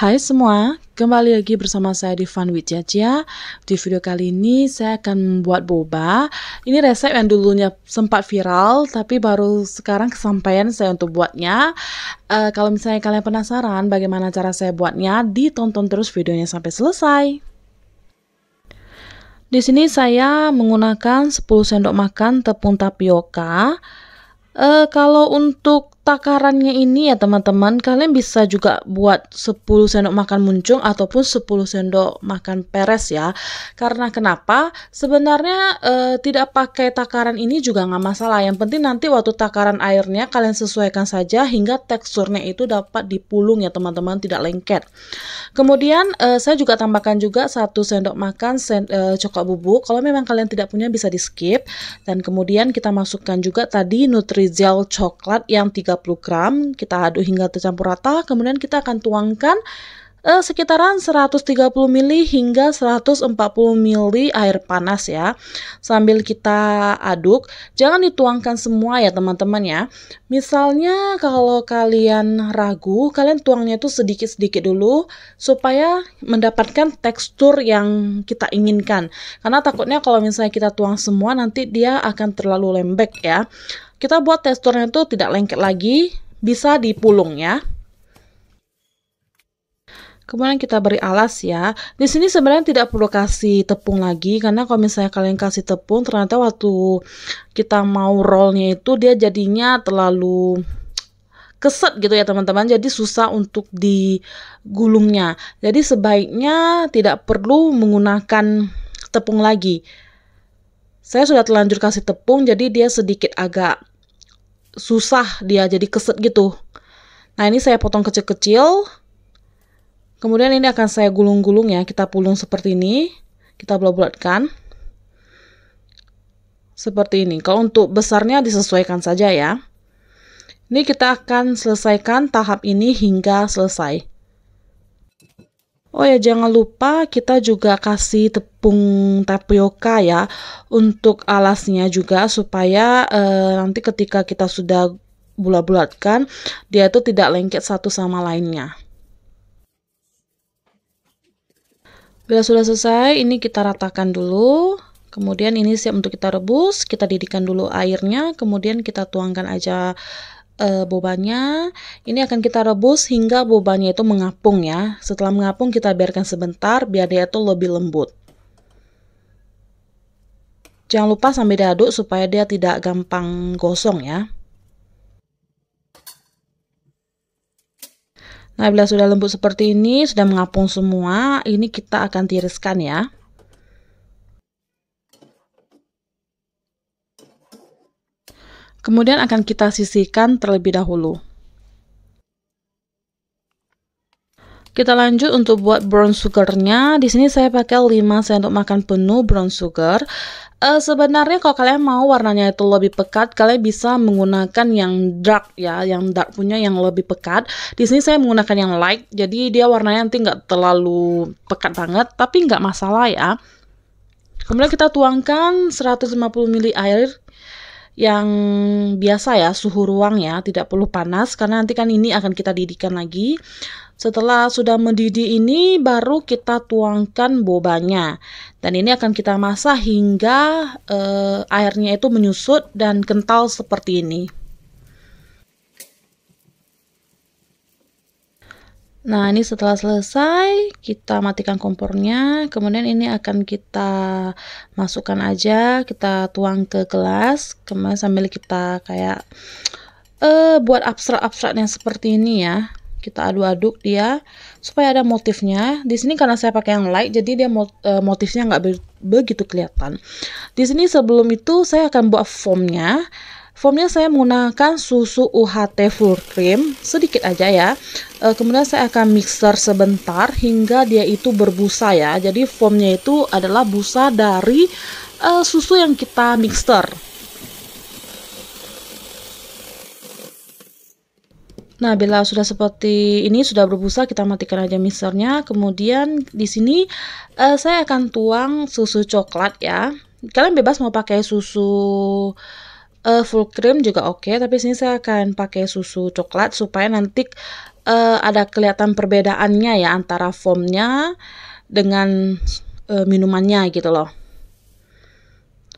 Hai semua, kembali lagi bersama saya di Fun with Jaja. Di video kali ini saya akan membuat boba. Ini resep yang dulunya sempat viral, tapi baru sekarang kesampaian saya untuk buatnya. Kalau misalnya kalian penasaran bagaimana cara saya buatnya, ditonton terus videonya sampai selesai. Di sini saya menggunakan 10 sendok makan tepung tapioka. Kalau untuk takarannya ini ya teman-teman, kalian bisa juga buat 10 sendok makan muncung ataupun 10 sendok makan peres ya. Karena kenapa? Sebenarnya tidak pakai takaran ini juga nggak masalah. Yang penting nanti waktu takaran airnya kalian sesuaikan saja hingga teksturnya itu dapat dipulung ya teman-teman, tidak lengket. Kemudian saya juga tambahkan juga 1 sendok makan coklat bubuk. Kalau memang kalian tidak punya bisa di skip. Dan kemudian kita masukkan juga tadi Nutrizell coklat yang 30 gram, kita aduk hingga tercampur rata, kemudian kita akan tuangkan sekitaran 130 ml hingga 140 ml air panas ya, sambil kita aduk. Jangan dituangkan semua ya teman-teman ya. Misalnya kalau kalian ragu, kalian tuangnya itu sedikit-sedikit dulu supaya mendapatkan tekstur yang kita inginkan, karena takutnya kalau misalnya kita tuang semua nanti dia akan terlalu lembek ya. Kita buat teksturnya itu tidak lengket lagi, bisa dipulung ya. Kemudian kita beri alas ya. Di sini sebenarnya tidak perlu kasih tepung lagi, karena kalau misalnya kalian kasih tepung, ternyata waktu kita mau rollnya itu dia jadinya terlalu keset gitu ya teman-teman. Jadi susah untuk digulungnya. Jadi sebaiknya tidak perlu menggunakan tepung lagi. Saya sudah terlanjur kasih tepung, jadi dia sedikit agak susah, dia jadi keset gitu. Nah ini saya potong kecil-kecil. Kemudian ini akan saya gulung-gulung ya, kita pulung seperti ini, kita bulat-bulatkan seperti ini. Kalau untuk besarnya disesuaikan saja ya. Ini kita akan selesaikan tahap ini hingga selesai. Oh ya, jangan lupa kita juga kasih tepung tapioka ya untuk alasnya juga, supaya nanti ketika kita sudah bulat-bulatkan dia itu tidak lengket satu sama lainnya. Bila sudah selesai, ini kita ratakan dulu. Kemudian ini siap untuk kita rebus. Kita didihkan dulu airnya, kemudian kita tuangkan aja bobanya. Ini akan kita rebus hingga bobanya itu mengapung ya. Setelah mengapung kita biarkan sebentar biar dia itu lebih lembut. Jangan lupa sambil diaduk supaya dia tidak gampang gosong ya. Nah, bila sudah lembut seperti ini, sudah mengapung semua, ini kita akan tiriskan ya. Kemudian akan kita sisihkan terlebih dahulu. Kita lanjut untuk buat brown sugarnya. Di sini saya pakai 5 sendok makan penuh brown sugar. Sebenarnya kalau kalian mau warnanya itu lebih pekat, kalian bisa menggunakan yang dark ya, yang dark punya yang lebih pekat. Di sini saya menggunakan yang light, jadi dia warnanya nanti nggak terlalu pekat banget, tapi nggak masalah ya. Kemudian kita tuangkan 150 ml air yang biasa ya, suhu ruang ya, tidak perlu panas karena nanti kan ini akan kita didihkan lagi. Setelah sudah mendidih ini baru kita tuangkan bobanya, dan ini akan kita masak hingga airnya itu menyusut dan kental seperti ini. Nah ini setelah selesai kita matikan kompornya, kemudian ini akan kita masukkan aja, kita tuang ke gelas, kemudian sambil kita kayak buat abstrak-abstraknya seperti ini ya. Kita aduk-aduk dia supaya ada motifnya. Di sini karena saya pakai yang light, jadi dia motifnya nggak begitu kelihatan. Di sini sebelum itu saya akan buat foamnya. Foamnya saya menggunakan susu UHT full cream sedikit aja ya. Kemudian saya akan mixer sebentar hingga dia itu berbusa ya. Jadi foamnya itu adalah busa dari susu yang kita mixer. Nah, bila sudah seperti ini, sudah berbusa, kita matikan aja mixernya. Kemudian di sini saya akan tuang susu coklat ya. Kalian bebas mau pakai susu full cream juga oke, tapi sini saya akan pakai susu coklat supaya nanti ada kelihatan perbedaannya ya antara foamnya dengan minumannya gitu loh.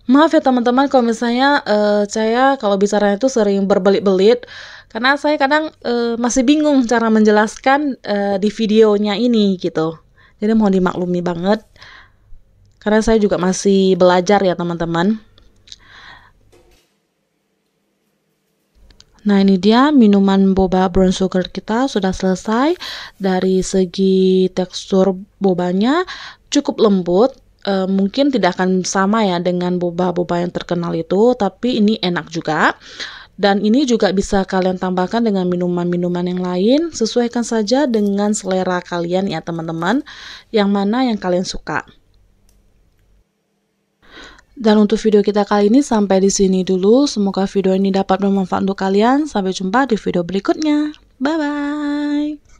Maaf ya teman-teman kalau misalnya saya kalau bicara itu sering berbelit-belit karena saya kadang masih bingung cara menjelaskan di videonya ini gitu. Jadi mohon dimaklumi banget karena saya juga masih belajar ya teman-teman. Nah ini dia minuman boba brown sugar kita sudah selesai. Dari segi tekstur bobanya cukup lembut. Mungkin tidak akan sama ya dengan boba-boba yang terkenal itu, tapi ini enak juga. Dan ini juga bisa kalian tambahkan dengan minuman-minuman yang lain. Sesuaikan saja dengan selera kalian ya teman-teman. Yang mana yang kalian suka. Dan untuk video kita kali ini sampai di sini dulu. Semoga video ini dapat bermanfaat untuk kalian. Sampai jumpa di video berikutnya. Bye bye.